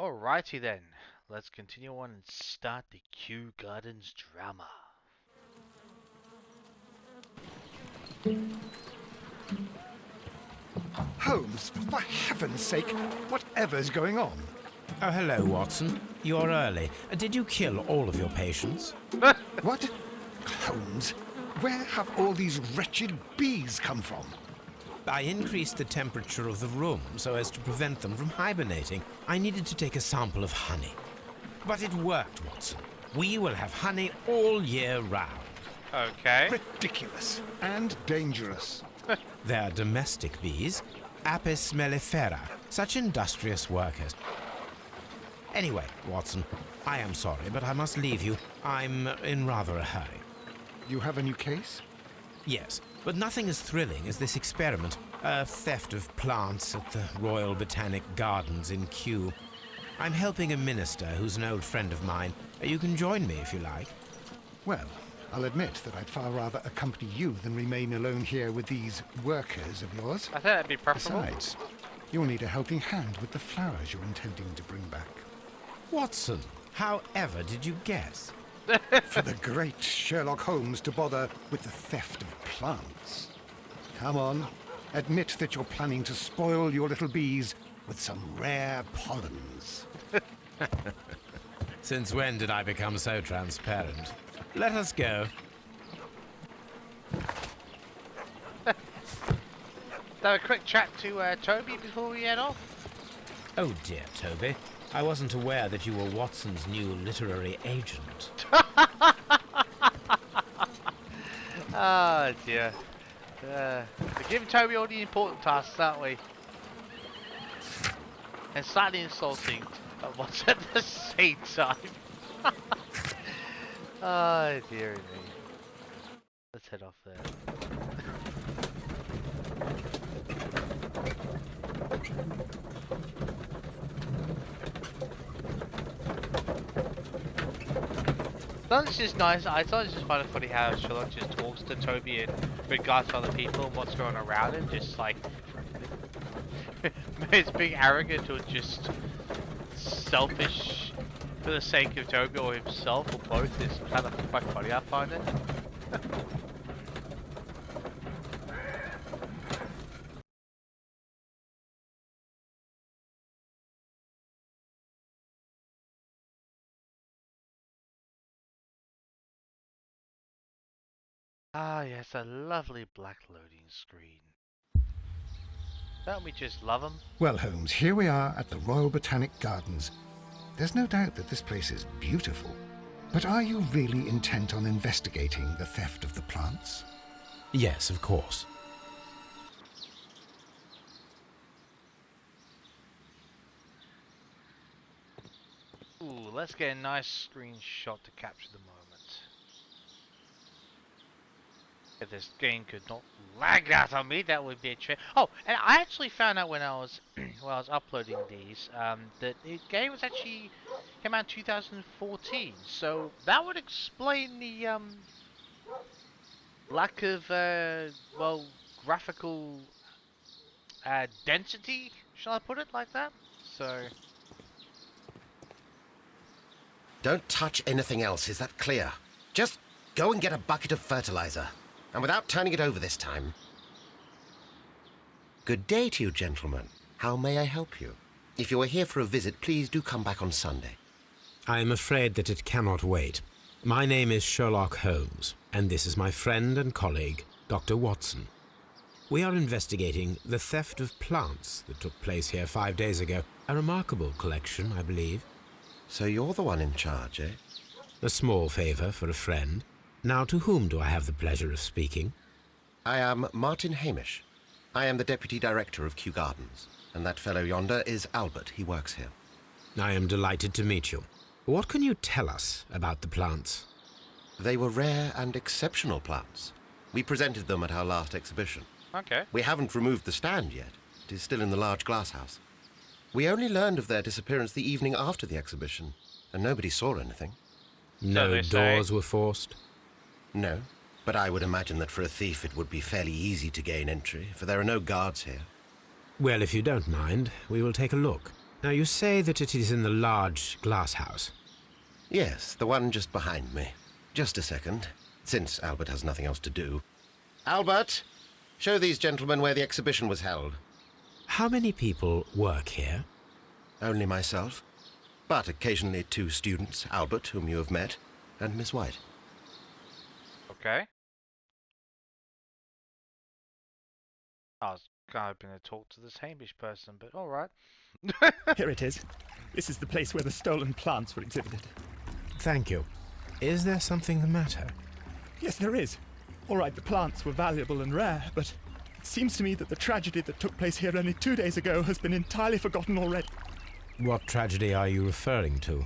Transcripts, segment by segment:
Alrighty then, let's continue on and start the Kew Gardens drama. Holmes, for heaven's sake, whatever's going on? Oh, hello, Watson. You're early. Did you kill all of your patients? What? Holmes, where have all these wretched bees come from? I increased the temperature of the room so as to prevent them from hibernating. I needed to take a sample of honey. But it worked, Watson. We will have honey all year round. Okay. Ridiculous and dangerous. They're domestic bees, Apis mellifera, such industrious workers. Anyway, Watson, I am sorry, but I must leave you. I'm in rather a hurry. You have a new case? Yes, but nothing as thrilling as this experiment. A theft of plants at the Royal Botanic Gardens in Kew. I'm helping a minister who's an old friend of mine. You can join me if you like. Well, I'll admit that I'd far rather accompany you than remain alone here with these workers of yours. I think that'd be preferable. Besides, you'll need a helping hand with the flowers you're intending to bring back. Watson, however did you guess? For the great Sherlock Holmes to bother with the theft of plants. Come on, admit that you're planning to spoil your little bees with some rare pollens. Since when did I become so transparent? Let us go. Have a quick chat to Toby before we head off. Oh dear, Toby. I wasn't aware that you were Watson's new literary agent. Oh dear. We're giving Toby all the important tasks, aren't we? And slightly insulting at once at the same time. Oh dear me. Let's head off there. It's just nice. I thought it was just kind of funny how Sherlock just talks to Toby in regards to other people and what's going on around him. Just like it's being arrogant or just selfish for the sake of Toby or himself or both is kind of quite funny. I find it. Ah, yes, a lovely black loading screen. Don't we just love them? Well, Holmes, here we are at the Royal Botanic Gardens. There's no doubt that this place is beautiful. But are you really intent on investigating the theft of the plants? Yes, of course. Ooh, let's get a nice screenshot to capture the moment. If this game could not lag that on me, that would be a trick. Oh, and I actually found out when I was when I was uploading these that the game was actually came out in 2014, so that would explain the lack of well, graphical density. Shall I put it like that? So. Don't touch anything else, is that clear? Just go and get a bucket of fertilizer. And without turning it over this time. Good day to you, gentlemen. How may I help you? If you are here for a visit, please do come back on Sunday. I am afraid that it cannot wait. My name is Sherlock Holmes, and this is my friend and colleague, Dr. Watson. We are investigating the theft of plants that took place here 5 days ago. A remarkable collection, I believe. So you're the one in charge, eh? A small favour for a friend. Now, to whom do I have the pleasure of speaking? I am Martin Hamish. I am the Deputy Director of Kew Gardens. And that fellow yonder is Albert. He works here. I am delighted to meet you. What can you tell us about the plants? They were rare and exceptional plants. We presented them at our last exhibition. Okay. We haven't removed the stand yet. It is still in the large glass house. We only learned of their disappearance the evening after the exhibition, and nobody saw anything. No doors were forced? No, but I would imagine that for a thief it would be fairly easy to gain entry, for there are no guards here. Well, if you don't mind, we will take a look. Now, you say that it is in the large glass house. Yes, the one just behind me. Just a second, since Albert has nothing else to do. Albert, show these gentlemen where the exhibition was held. How many people work here? Only myself, but occasionally 2 students, Albert, whom you have met, and Miss White. Okay. I was kind of going to talk to this Hamish person, but all right. Here it is. This is the place where the stolen plants were exhibited. Thank you. Is there something the matter? Yes, there is. All right, the plants were valuable and rare, but it seems to me that the tragedy that took place here only 2 days ago has been entirely forgotten already. What tragedy are you referring to?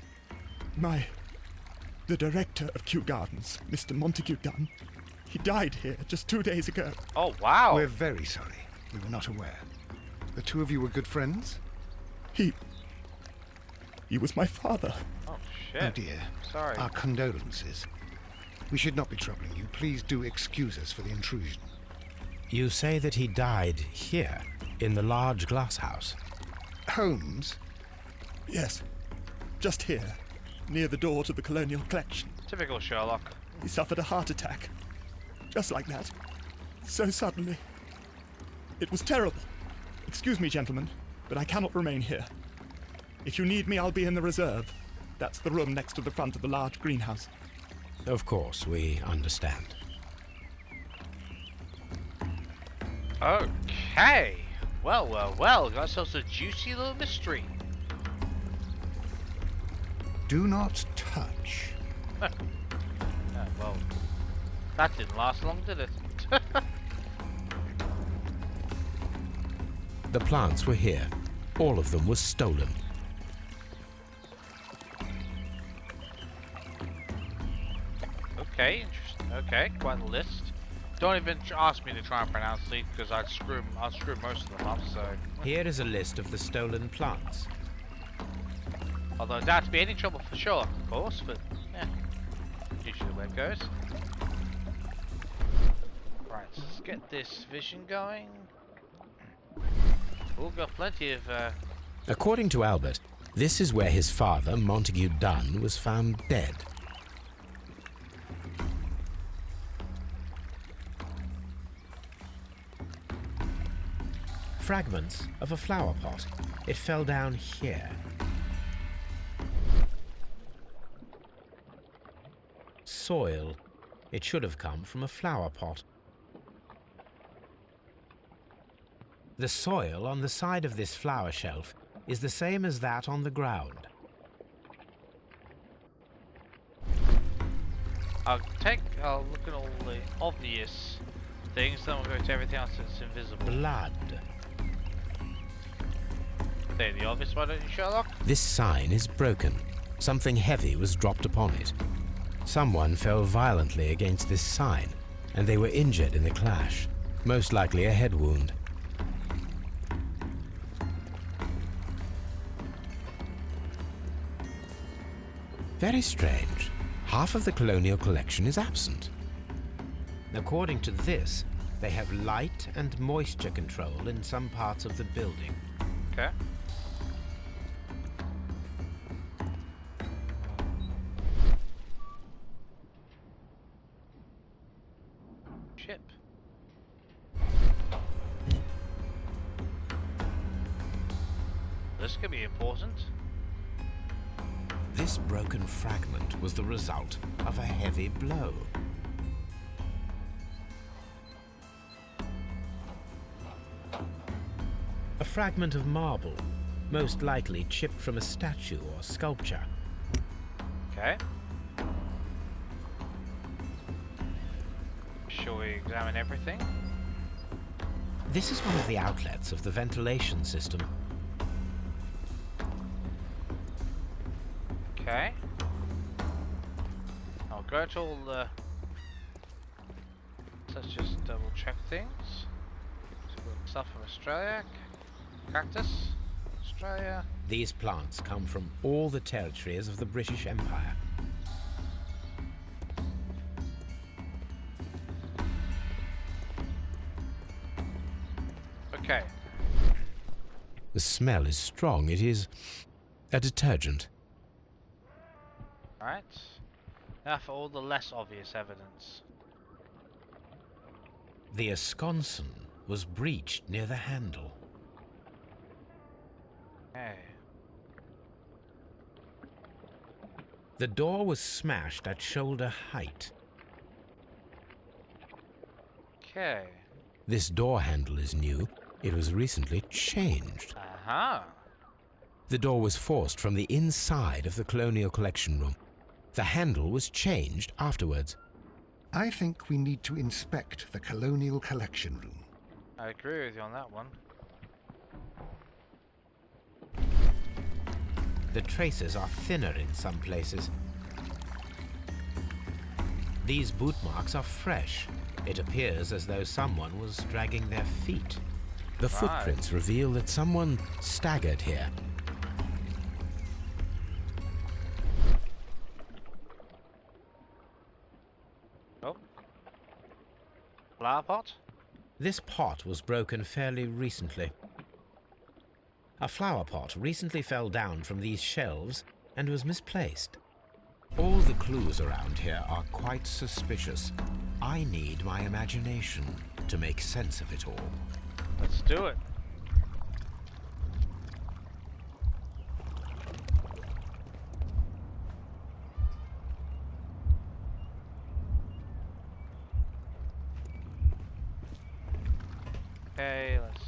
The director of Kew Gardens, Mr. Montague Dunn, he died here just 2 days ago. Oh, wow. We're very sorry. We were not aware. The two of you were good friends? He was my father. Oh, shit. Oh dear. Sorry. Our condolences. We should not be troubling you. Please do excuse us for the intrusion. You say that he died here, in the large glass house. Holmes? Yes, just here, near the door to the colonial collection. Typical Sherlock. He suffered a heart attack. Just like that. So suddenly. It was terrible. Excuse me, gentlemen, but I cannot remain here. If you need me, I'll be in the reserve. That's the room next to the front of the large greenhouse. Of course, we understand. Okay. Well, well, well. Got ourselves a juicy little mystery. Do not touch. Well, that didn't last long, did it? The plants were here. All of them were stolen. Okay, interesting. Okay, quite a list. Don't even ask me to try and pronounce these because I'll screw most of them up. So Here is a list of the stolen plants. although that'd be any trouble for sure, of course, but yeah, usually the way it goes. Right, so let's get this vision going. We've got plenty of. According to Albert, this is where his father, Montague Dunn, was found dead. Fragments of a flower pot. It fell down here. Soil. It should have come from a flower pot. The soil on the side of this flower shelf is the same as that on the ground. I'll look at all the obvious things, then we'll go to everything else that's invisible. Blood. Say the obvious, why don't you, Sherlock? This sign is broken. Something heavy was dropped upon it. Someone fell violently against this sign, and they were injured in the clash. Most likely a head wound. Very strange. Half of the colonial collection is absent. According to this, they have light and moisture control in some parts of the building. Okay. Ship. This could be important. This broken fragment was the result of a heavy blow. A fragment of marble, most likely chipped from a statue or sculpture. Okay. Shall we examine everything? This is one of the outlets of the ventilation system. Okay. I'll go to all the... Let's just double check things. So we've got stuff from Australia. Cactus. Australia. These plants come from all the territories of the British Empire. Okay. The smell is strong. It is a detergent. Alright. Now for all the less obvious evidence. The esconson was breached near the handle. Okay. The door was smashed at shoulder height. Okay. This door handle is new. It was recently changed. Uh-huh. The door was forced from the inside of the Colonial Collection Room. The handle was changed afterwards. I think we need to inspect the Colonial Collection Room. I agree with you on that one. The traces are thinner in some places. These boot marks are fresh. It appears as though someone was dragging their feet. The footprints reveal that someone staggered here. Oh. Flower pot? This pot was broken fairly recently. A flower pot recently fell down from these shelves and was misplaced. All the clues around here are quite suspicious. I need my imagination to make sense of it all. Let's do it. Okay, let's...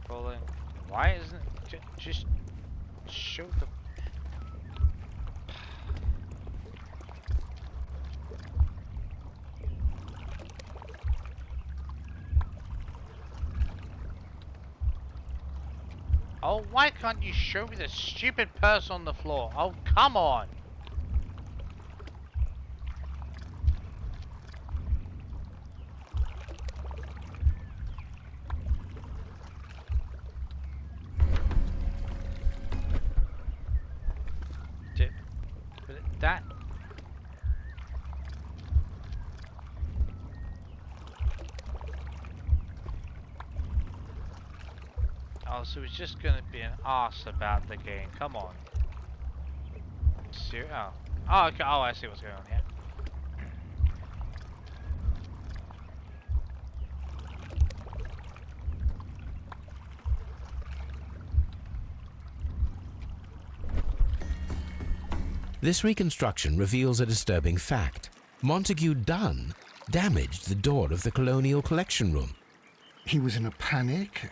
Rolling. Why isn't it just show the... Oh, why can't you show me the stupid purse on the floor? Oh, come on! That... Oh, so it's just gonna be an arse about the game. Come on. Oh. Oh, okay. Oh, I see what's going on here. This reconstruction reveals a disturbing fact. Montague Dunn damaged the door of the Colonial Collection Room. He was in a panic,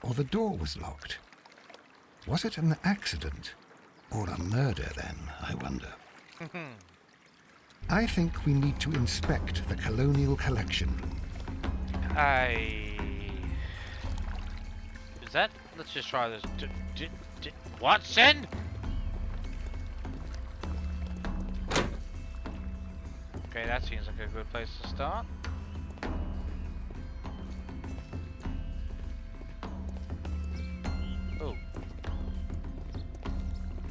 or the door was locked. Was it an accident, or a murder then, I wonder? I think we need to inspect the Colonial Collection Room. Is that... Let's just try this. Watson? Okay, that seems like a good place to start. Oh.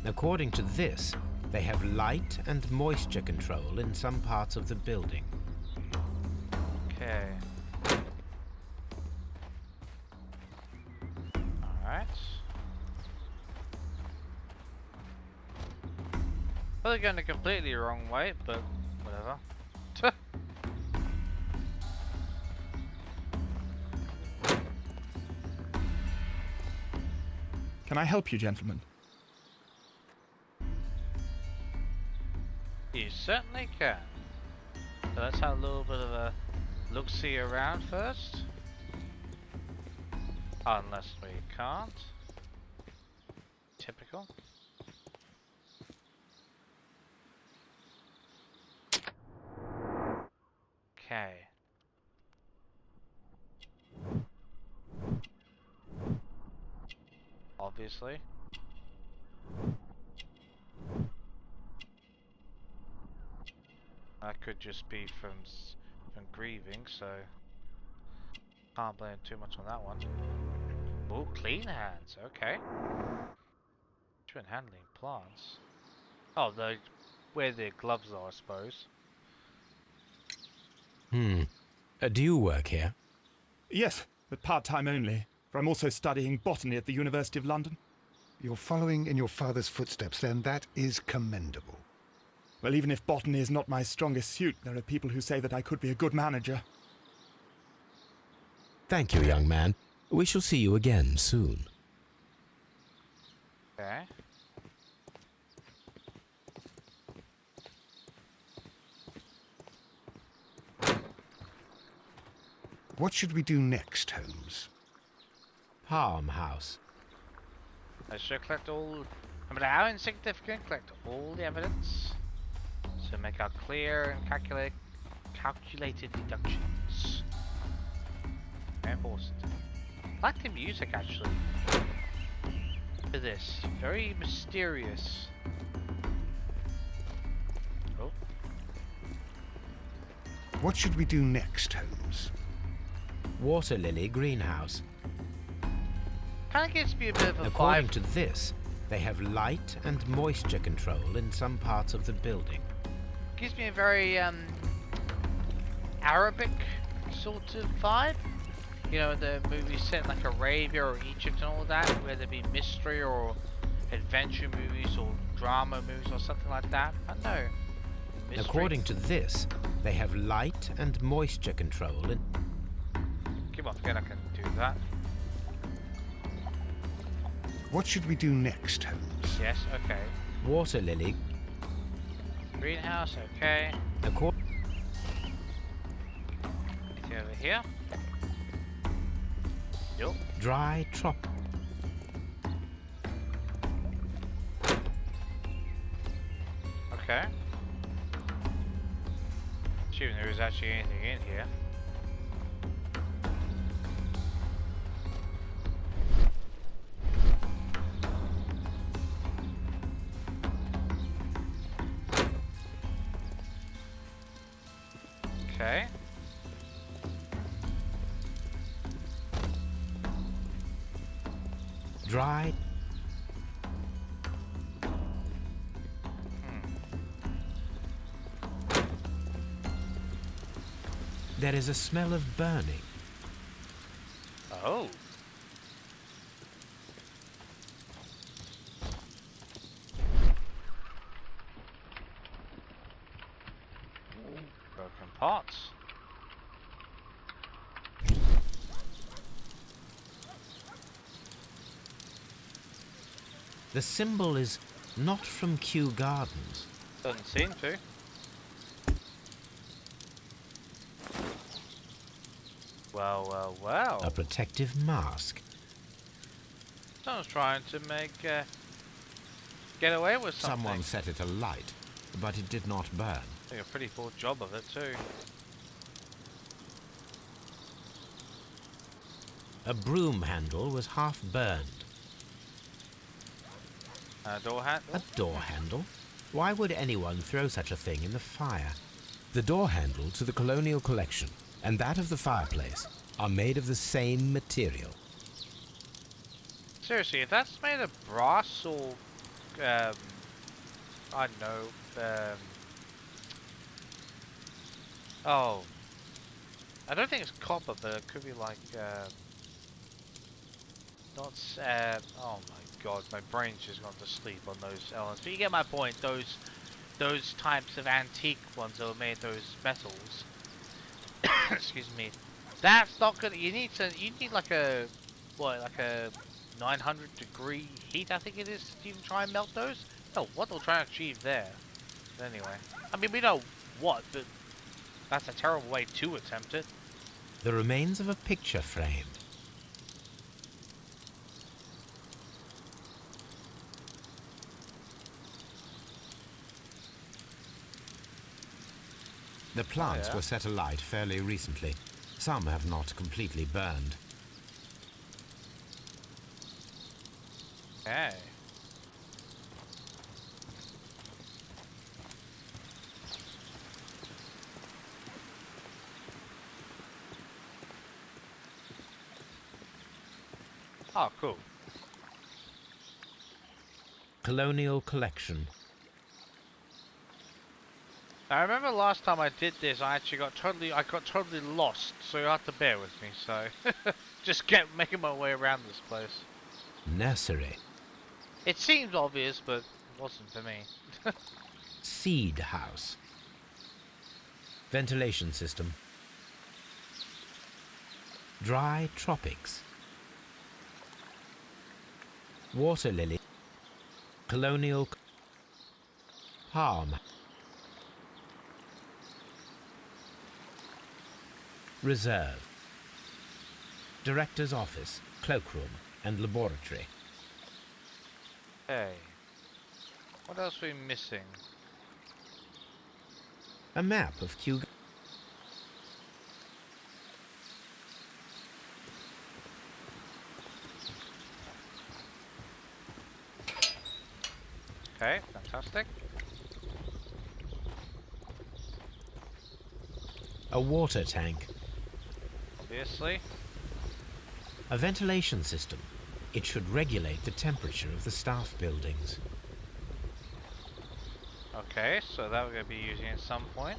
According to this, they have light and moisture control in some parts of the building. Okay. Alright. Well, they're going the completely wrong way, but whatever. Can I help you, gentlemen? You certainly can. So let's have a little bit of a look-see around first. Unless we can't. Typical. Okay. Obviously. That could just be from grieving, so can't blame too much on that one. Oh, clean hands. Okay. Been handling plants. Oh, the where their gloves are, I suppose. Do you work here? Yes, but part-time only, for I'm also studying botany at the University of London. You're following in your father's footsteps, then. That is commendable. Well, even if botany is not my strongest suit, there are people who say that I could be a good manager. Thank you, young man. We shall see you again soon. Okay. What should we do next, Holmes? Palm House. I should collect all. No matter how insignificant, collect all the evidence to make our clear and calculated deductions. Very important. I like the music actually. Look at this, very mysterious. Oh, What should we do next, Holmes? Water lily greenhouse. kind of gives me a bit of a According vibe. to this, they have light and moisture control in some parts of the building. Gives me a very Arabic sort of vibe. You know, the movies set in like Arabia or Egypt and all that, where there be mystery or adventure movies or drama movies or something like that. I don't know. Mystery. According to this, they have light and moisture control in... Come on, forget I can do that. What should we do next, Holmes? Yes, okay. Water lily. Greenhouse, okay. Accor- Anything over here? Nope. dry trop... Okay. Assuming there is actually anything in here. Okay. dry... There is a smell of burning. Oh. Broken pots. The symbol is not from Kew Gardens. Doesn't seem to. Well, well, well. A protective mask. Someone's trying to make get away with something. Someone set it alight, but it did not burn. Doing a pretty poor job of it too. A broom handle was half burned. Door handle. A door handle? Why would anyone throw such a thing in the fire? The door handle to the Colonial Collection and that of the fireplace are made of the same material. Seriously, if that's made of brass or I don't know. Oh, I don't think it's copper, but it could be like not. Oh my god, my brain's just gone to sleep on those elements. But you get my point. Those types of antique ones that were made those metals. Excuse me. That's not good. You need like a like a 900 degree heat, I think it is, to even try and melt those. No, what they'll try and achieve there. But anyway, I mean, we know what, but that's a terrible way to attempt it. The remains of a picture frame. The plants yeah. were set alight fairly recently. Some have not completely burned. Okay. Oh, cool. Colonial Collection. I remember last time I did this, I got totally lost, so you have to bear with me. So just making my way around this place. Nursery. It seemed obvious, but it wasn't for me. Seed house. Ventilation system. Dry tropics. Water lily. Colonial palm. Reserve. Director's office, cloakroom, and laboratory. Hey, what else are we missing? A map of Kew. Okay, fantastic. A water tank. Obviously. A ventilation system. It should regulate the temperature of the staff buildings. Okay, so that we're going to be using at some point.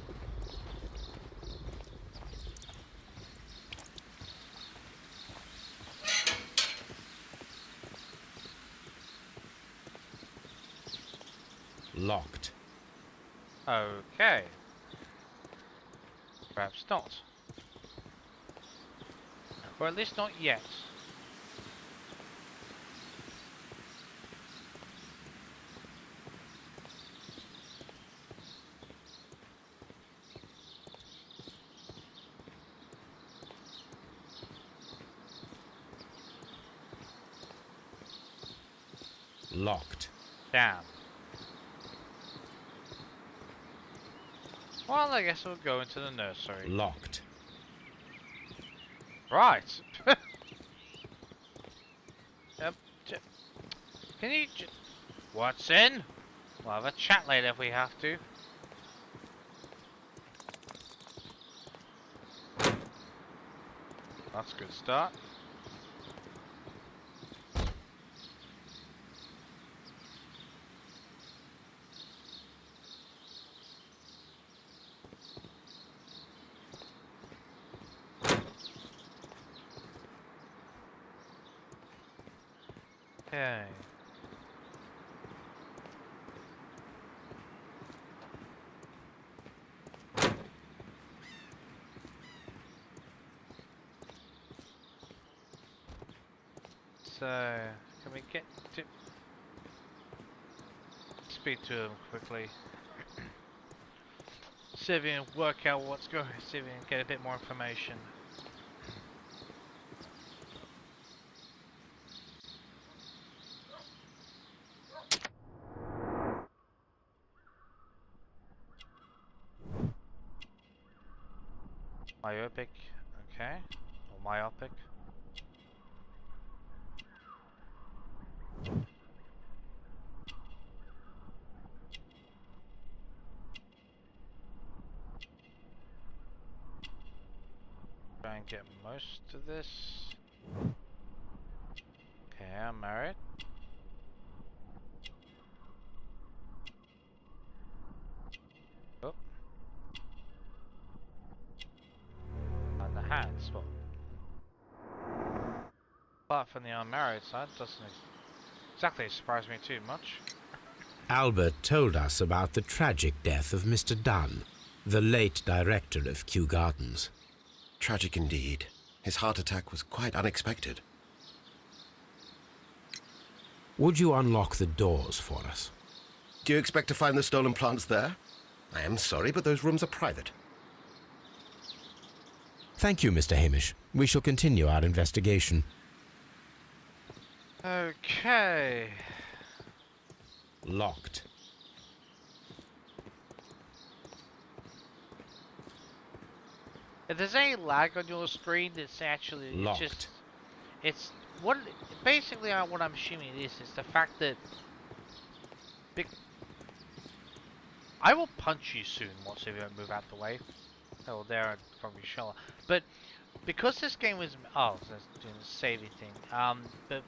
Locked. Okay. Perhaps not. Or at least not yet. Locked. Damn. Well, I guess we'll go into the nursery. Locked. Right. Can you what's in? We'll have a chat later if we have to. That's a good start. Okay. So, can we get to speak to him quickly? See if we can work out what's going. See if we can get a bit more information. Myopic, okay, or myopic. Try and get most of this. Okay, I'm married. Oh. And the hands, well. Apart from the unmarried side, doesn't exactly surprise me too much. Albert told us about the tragic death of Mr. Dunn, the late director of Kew Gardens. Tragic indeed. His heart attack was quite unexpected. Would you unlock the doors for us? Do you expect to find the stolen plants there? I am sorry, but those rooms are private. Thank you, Mr. Hamish. We shall continue our investigation. Okay. Locked. If there's any lag on your screen, it's actually Locked. it's what basically what I'm assuming it is the fact that I will punch you soon once if you don't move out the way. Oh, there I'd probably shall. But because this game was that's doing the saving thing. But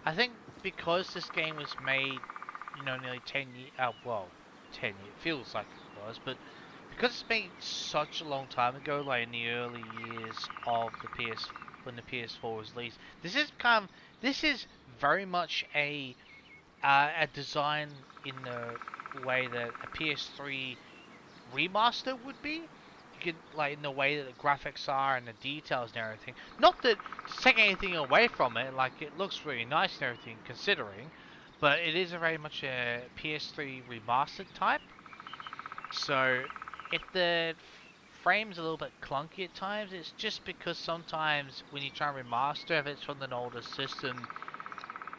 I think because this game was made, nearly 10 years. Well, 10 years. It feels like it was, but because it's been such a long time ago, like in the early years of the when the PS4 was released. This is very much a design in the way that a PS3 remaster would be. You can, like, in the way that the graphics are and the details and everything. Not that to take anything away from it, like it looks really nice and everything considering, but it is a very much a PS3 remastered type. So if the frame's a little bit clunky at times, it's just because sometimes when you try and remaster, if it's from an older system,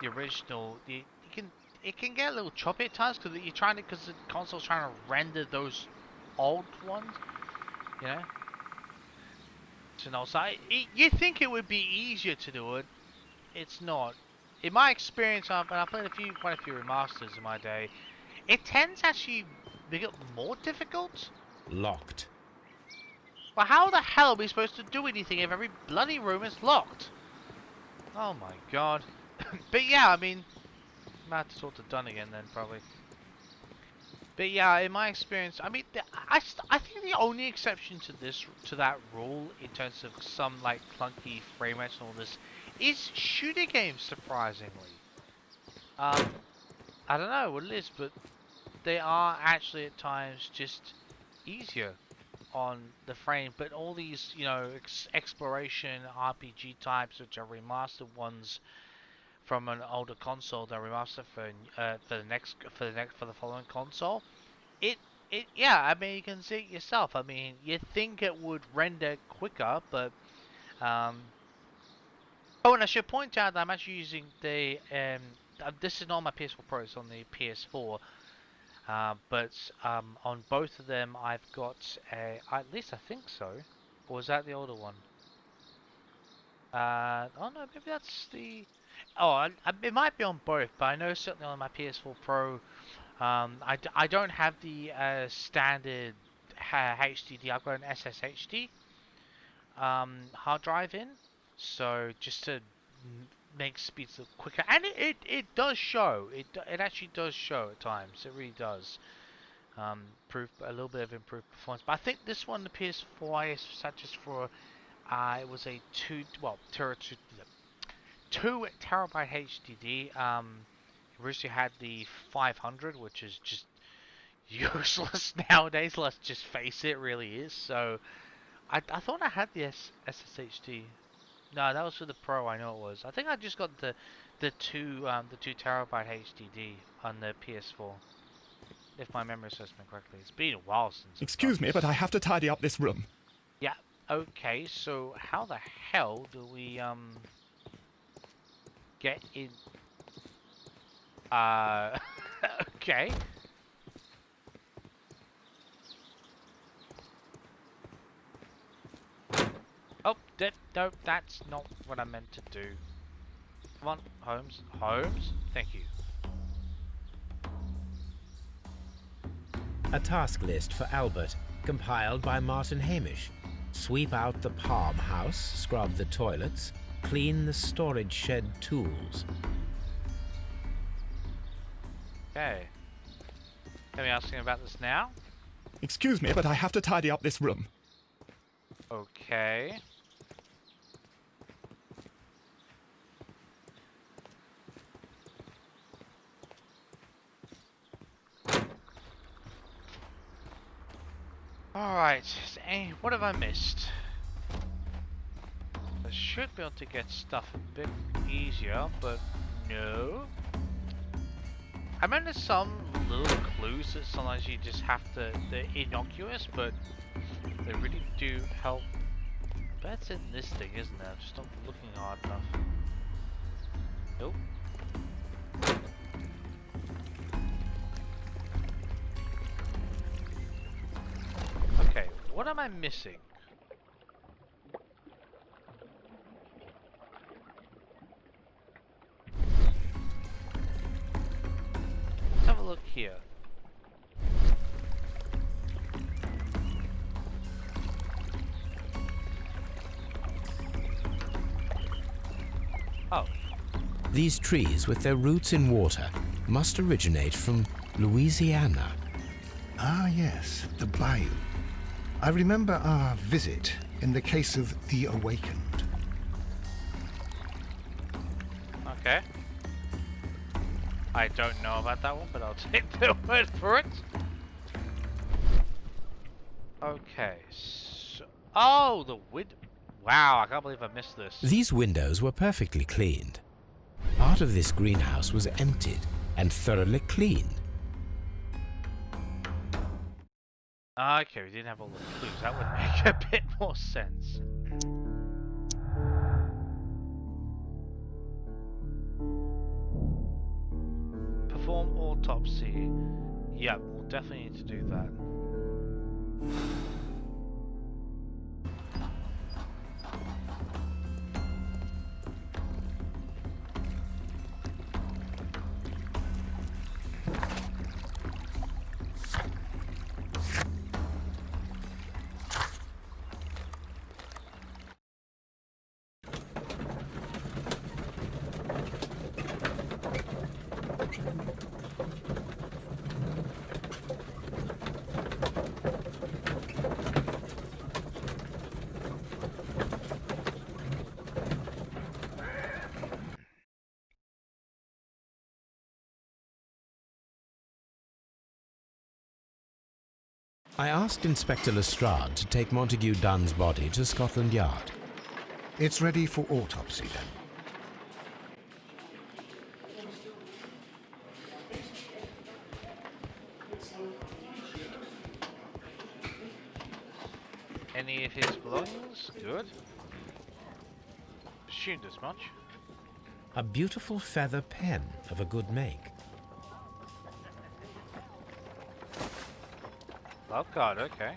the original, it can get a little choppy at times because the console's trying to render those old ones, you know. So you think it would be easier to do it? It's not. In my experience, and I played quite a few remasters in my day, it tends to actually make it more difficult. Locked. But how the hell are we supposed to do anything if every bloody room is locked? Oh my god. But yeah, I mean, I'm about to talk to Dunn again then, probably. But yeah, in my experience, I mean, I think the only exception to that rule in terms of some like clunky frame rates and all this is shooter games. Surprisingly, I don't know what it is, but they are actually at times just easier on the frame. But all these, you know, exploration RPG types, which are remastered ones from an older console, they're remastered for the following console. Yeah, I mean, you can see it yourself. I mean, you think it would render quicker, but oh, and I should point out that I'm actually using the this is not my PS4 Pro, it's on the PS4. But on both of them, I've got at least I think so. Or was that the older one? Oh no, maybe that's the. Oh, it might be on both, but I know certainly on my PS4 Pro, I don't have the standard HDD. I've got an SSHD hard drive in, so just to make speeds look quicker, and it does show. It actually does show at times. It really does. Prove a little bit of improved performance. But I think this one, the PS4, is such as for it was a 2 terabyte HDD. Originally had the 500, which is just useless nowadays. Let's just face it, really is. So I thought I had the SSHD. No, that was for the Pro. I know it was. I think I just got the 2 terabyte HDD on the PS4. If my memory serves me correctly, it's been a while since. Excuse me, but I have to tidy up this room. Yeah. Okay. So how the hell do we get in? Okay. Oh, no, that's not what I meant to do. Come on, Holmes. Holmes? Thank you. A task list for Albert, compiled by Martin Hamish. Sweep out the palm house, scrub the toilets, clean the storage shed tools. Okay. Can we ask him about this now? Excuse me, but I have to tidy up this room. Okay. Alright, what have I missed? I should be able to get stuff a bit easier, but no. I remember some little clues that sometimes you just have to, they're innocuous, but they really do help. That's in this thing, isn't it? I'm just not looking hard enough. Nope. Okay, what am I missing? Let's have a look here. Oh. These trees, with their roots in water, must originate from Louisiana. Ah, yes, the bayou. I remember our visit in the case of the Awakened. Okay. I don't know about that one, but I'll take their word for it. Okay, so... Oh, the window. Wow, I can't believe I missed this. These windows were perfectly cleaned. Part of this greenhouse was emptied and thoroughly cleaned. Okay, we didn't have all the clues. That would make a bit more sense. Perform autopsy. Yep, we'll definitely need to do that. I asked Inspector Lestrade to take Montague Dunn's body to Scotland Yard. It's ready for autopsy then. Any of his belongings? Good. Assumed as much. A beautiful feather pen of a good make. Oh god, okay.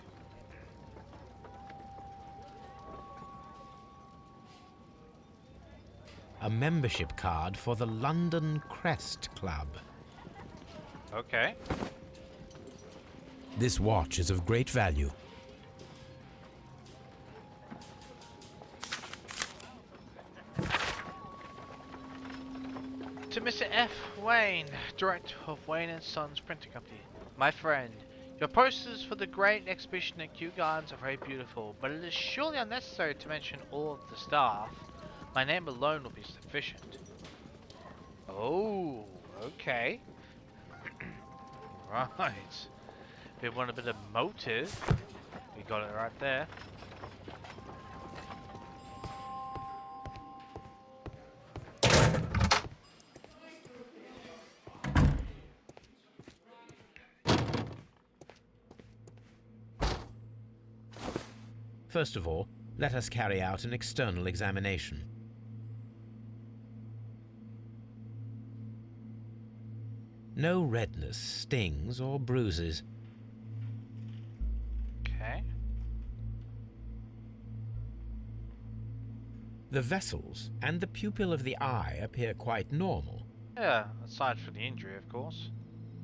A membership card for the London Crest Club. Okay. This watch is of great value. To Mr. F. Wayne, Director of Wayne & Sons Printing Company. My friend, your posters for the great exhibition at Kew Gardens are very beautiful, but it is surely unnecessary to mention all of the staff. My name alone will be sufficient. Oh, okay. Right. We want a bit of motive. We got it right there. First of all, let us carry out an external examination. No redness, stings, or bruises. Okay. The vessels and the pupil of the eye appear quite normal. Yeah, aside from the injury, of course.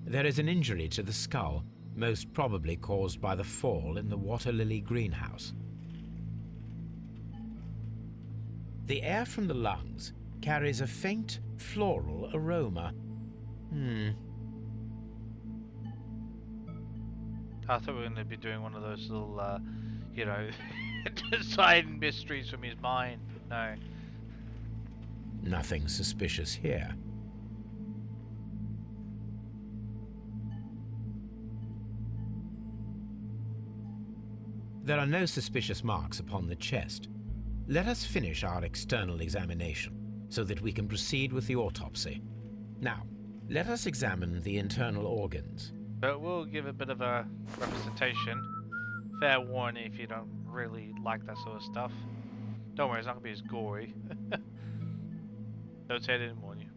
There is an injury to the skull, most probably caused by the fall in the water lily greenhouse. The air from the lungs carries a faint floral aroma. I thought we were going to be doing one of those little, you know, deciding mysteries from his mind, but no. Nothing suspicious here. There are no suspicious marks upon the chest. Let us finish our external examination so that we can proceed with the autopsy. Now, let us examine the internal organs. But we'll give a bit of a representation. Fair warning if you don't really like that sort of stuff. Don't worry, it's not going to be as gory. Don't say I didn't warn you.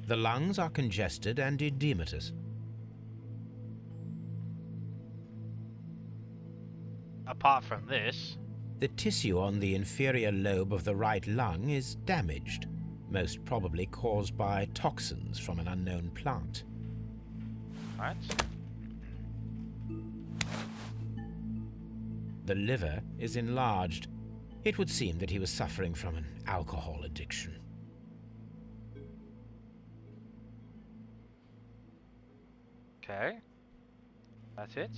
The lungs are congested and edematous. Apart from this, The tissue on the inferior lobe of the right lung is damaged, most probably caused by toxins from an unknown plant. right? The liver is enlarged. It would seem that he was suffering from an alcohol addiction. Okay. That's it.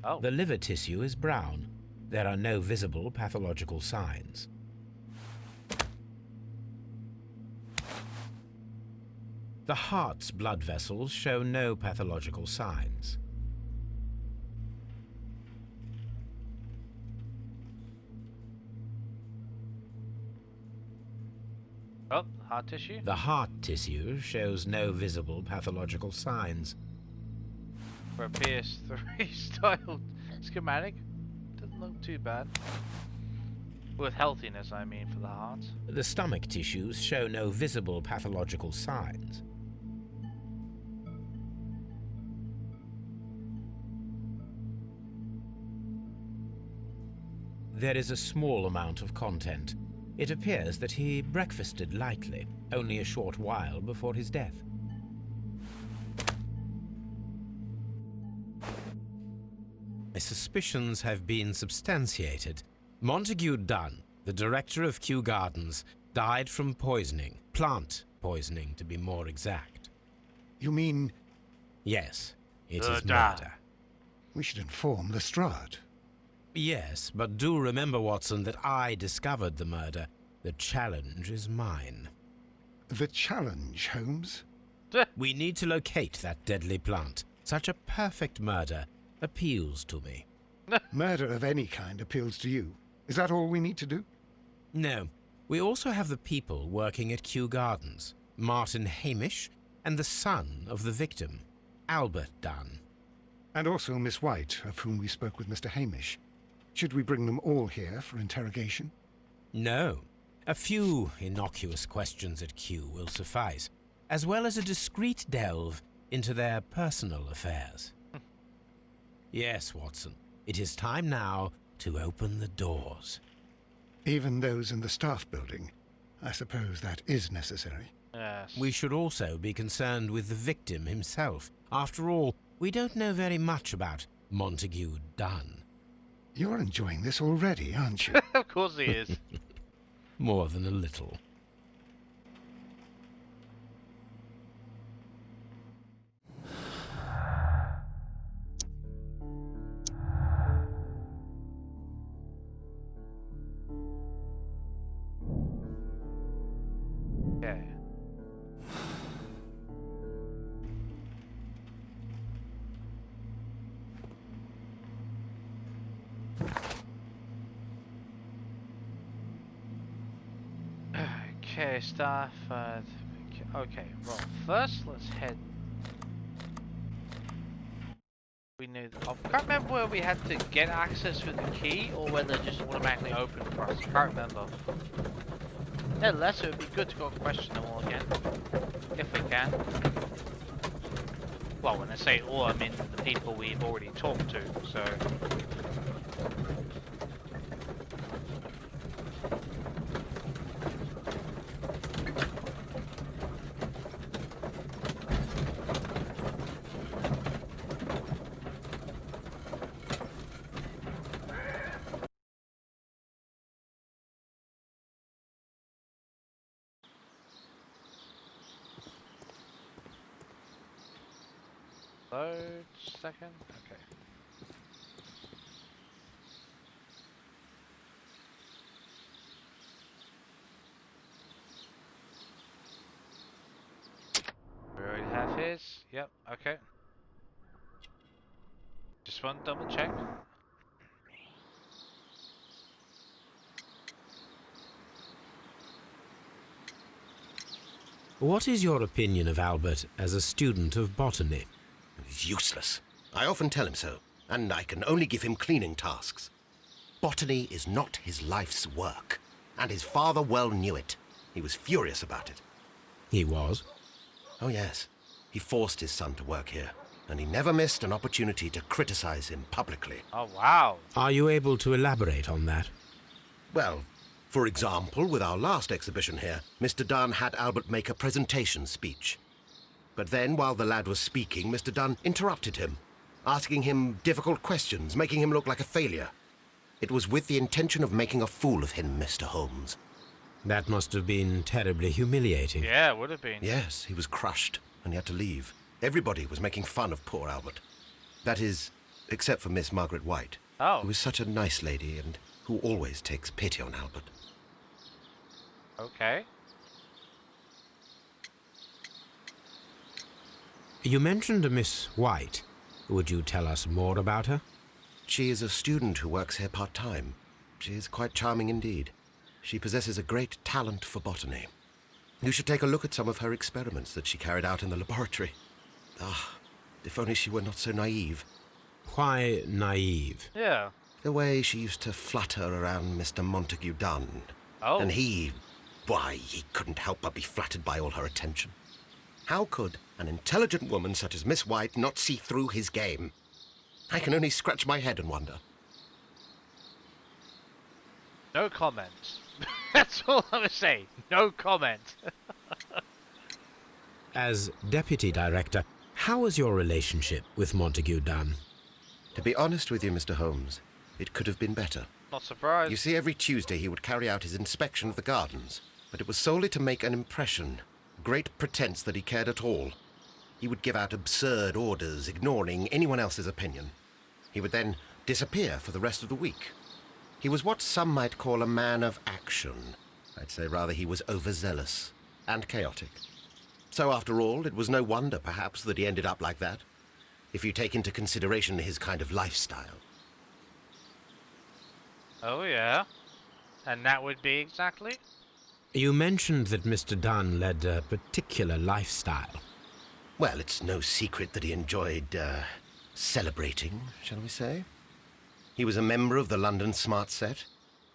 Oh. The liver tissue is brown. There are no visible pathological signs. The heart's blood vessels show no pathological signs. Oh, heart tissue. The heart tissue shows no visible pathological signs. For a PS3 style schematic, doesn't look too bad. With healthiness, I mean, for the heart. The stomach tissues show no visible pathological signs. There is a small amount of content. It appears that he breakfasted lightly, only a short while before his death. My suspicions have been substantiated. Montague Dunn, the director of Kew Gardens, died from poisoning. Plant poisoning, to be more exact. You mean Yes, it is Murder. murder. we should inform Lestrade? Yes, but do remember, Watson, that I discovered the murder. The challenge is mine. The challenge, Holmes? We need to locate that deadly plant. Such a perfect murder appeals to me. Murder of any kind appeals to you. Is that all we need to do? No, we also have the people working at Kew Gardens. Martin Hamish and the son of the victim, Albert Dunn. And also Miss White, of whom we spoke with Mr. Hamish. Should we bring them all here for interrogation? No, a few innocuous questions at Kew will suffice, as well as a discreet delve into their personal affairs. Yes, Watson, it is time now to open the doors. Even those in the staff building. I suppose that is necessary. Yes. We should also be concerned with the victim himself. After all, we don't know very much about Montague Dunn. You're enjoying this already, aren't you? Of course he is. More than a little. Okay. Okay, staff. Okay, well, first let's head. We knew. I can't remember where we had to get access with the key or whether it just automatically opened for us. I can't remember. Nevertheless, it would be good to go question them all again, if we can. Well, when I say all, I mean the people we've already talked to. So. Load second. Okay. We already have his. Yep. Okay. Just want to double check. What is your opinion of Albert as a student of botany? Useless. I often tell him so, and I can only give him cleaning tasks. Botany is not his life's work, and his father well knew it. He was furious about it. He was. Oh yes, he forced his son to work here, and he never missed an opportunity to criticize him publicly. Oh wow. Are you able to elaborate on that? Well, for example, with our last exhibition here, Mr. Dunn had Albert make a presentation speech. But then, while the lad was speaking, Mr. Dunn interrupted him, asking him difficult questions, making him look like a failure. It was with the intention of making a fool of him, Mr. Holmes. That must have been terribly humiliating. Yeah, it would have been. Yes, he was crushed, and he had to leave. Everybody was making fun of poor Albert. That is, except for Miss Margaret White, Oh, who is such a nice lady and who always takes pity on Albert. okay. You mentioned a Miss White. Would you tell us more about her? She is a student who works here part-time. She is quite charming indeed. She possesses a great talent for botany. You should take a look at some of her experiments that she carried out in the laboratory. Ah, if only she were not so naive. Why naive? Yeah. The way she used to flutter around Mr. Montague Dunn. Oh. And he couldn't help but be flattered by all her attention. How could an intelligent woman such as Miss White not see through his game? I can only scratch my head and wonder. No comment. That's all I'm going to say. No comment. As deputy director, how was your relationship with Montague Dunn? To be honest with you, Mr. Holmes, it could have been better. Not surprised. You see, every Tuesday he would carry out his inspection of the gardens, but it was solely to make an impression. Great pretense that he cared at all. He would give out absurd orders, ignoring anyone else's opinion. He would then disappear for the rest of the week. He was what some might call a man of action. I'd say rather he was overzealous and chaotic. So after all, it was no wonder, perhaps, that he ended up like that, if you take into consideration his kind of lifestyle. Oh, yeah. And that would be exactly? You mentioned that Mr. Dunn led a particular lifestyle. Well, it's no secret that he enjoyed, celebrating, shall we say. He was a member of the London Smart Set.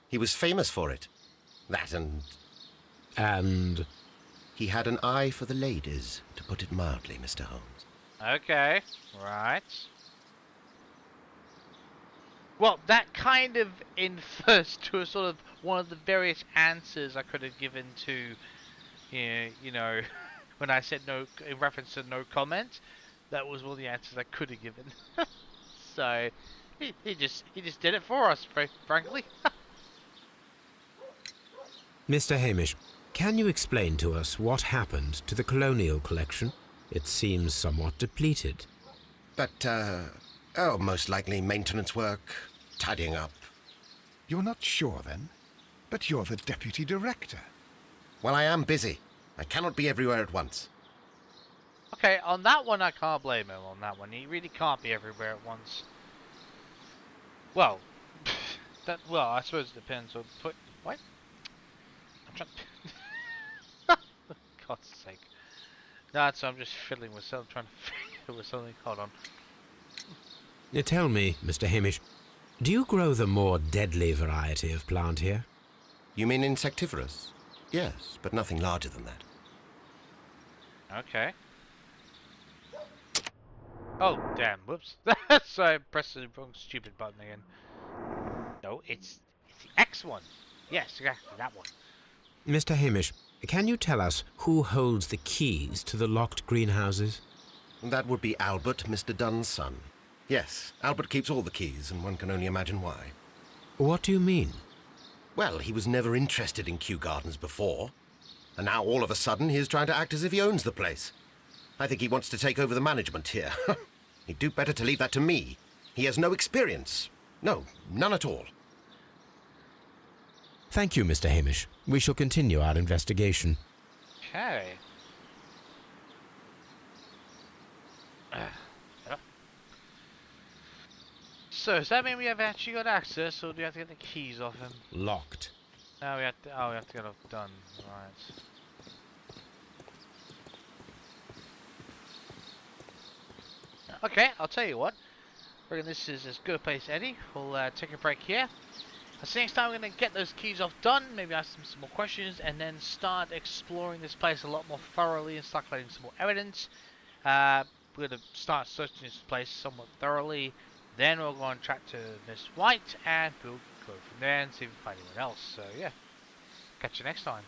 He was famous for it. That And he had an eye for the ladies, to put it mildly, Mr. Holmes. Okay. Right. Well, that kind of infers to a sort of one of the various answers I could have given to, you know, when I said no, in reference to no comment. That was one of the answers I could have given. So, he just did it for us, frankly. Mr. Hamish, can you explain to us what happened to the colonial collection? It seems somewhat depleted. But, most likely maintenance work, tidying up. You're not sure, then? But you're the deputy director. Well, I am busy. I cannot be everywhere at once. Okay, on that one I can't blame him on that one. He really can't be everywhere at once. Well, I suppose it depends on what? I'm trying. God's sake. No, so I'm just fiddling with something, trying to fiddle with something. Hold on. Tell me, Mr. Hamish, do you grow the more deadly variety of plant here? You mean insectivorous? Yes, but nothing larger than that. Okay. Oh, damn, whoops. So I pressed the wrong stupid button again. No, it's the X one. Yes, exactly, that one. Mr. Hamish, can you tell us who holds the keys to the locked greenhouses? That would be Albert, Mr. Dunn's son. Yes, Albert keeps all the keys, and one can only imagine why. What do you mean? Well, he was never interested in Kew Gardens before, and now all of a sudden he is trying to act as if he owns the place. I think he wants to take over the management here. He'd do better to leave that to me. He has no experience. No, none at all. Thank you, Mr. Hamish. We shall continue our investigation. Okay. So, does that mean we have actually got access, or do we have to get the keys off him? Locked. No, we have to. Oh, we have to get it done. Right. Okay, I'll tell you what. I reckon this is as good a place as any. We'll take a break here. I see next time we're going to get those keys off done, maybe ask them some more questions, and then start exploring this place a lot more thoroughly and start collecting some more evidence. We're going to start searching this place somewhat thoroughly. Then we'll go on track to Miss White, and we'll go from there and see if we find anyone else. So yeah, catch you next time.